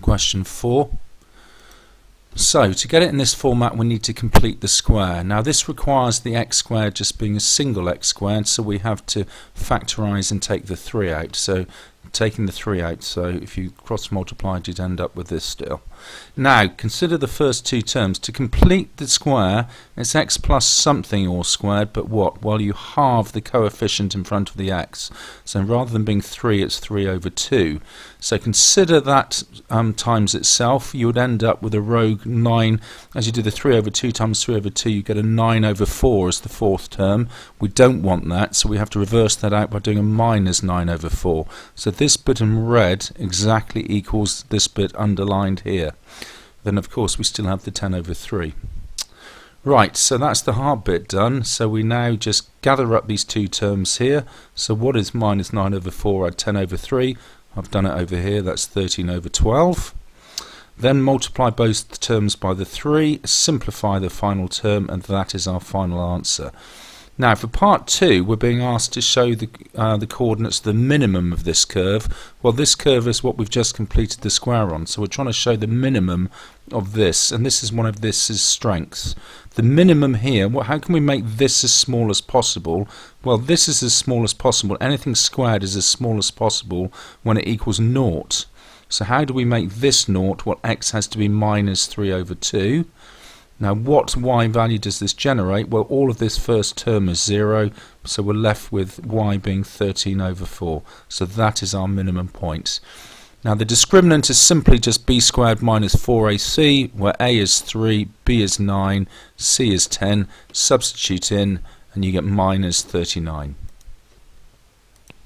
question 4. So to get it in this format we need to complete the square. Now this requires the x squared just being a single x squared, so we have to factorise and take the 3 out. So taking the 3 out, so if you cross multiplied you'd end up with this still. Now consider the first two terms. To complete the square it's x plus something all squared, but what? Well, you halve the coefficient in front of the x, so rather than being 3 it's 3 over 2. So consider that times itself. You would end up with a row 9. As you do the 3 over 2 times 3 over 2 you get a 9 over 4 as the fourth term. We don't want that, so we have to reverse that out by doing a minus 9 over 4. So this bit in red exactly equals this bit underlined here. Then of course we still have the 10 over 3. Right, so that's the hard bit done. So we now just gather up these two terms here. So what is minus 9 over 4 add 10 over 3? I've done it over here, that's 13 over 12. Then multiply both terms by the 3, simplify the final term, and that is our final answer. Now for part 2 we're being asked to show the coordinates, the minimum of this curve. Well, this curve is what we've just completed the square on, so we're trying to show the minimum of this, and this is one of this' strengths. The minimum here, how can we make this as small as possible? Well, this is as small as possible. Anything squared is as small as possible when it equals 0. So how do we make this 0? Well, x has to be minus 3 over 2. Now what y value does this generate? Well, all of this first term is 0, so we're left with y being 13 over 4. So that is our minimum point. Now the discriminant is simply just b squared minus 4ac, where a is 3, b is 9, c is 10. Substitute in and you get minus 39.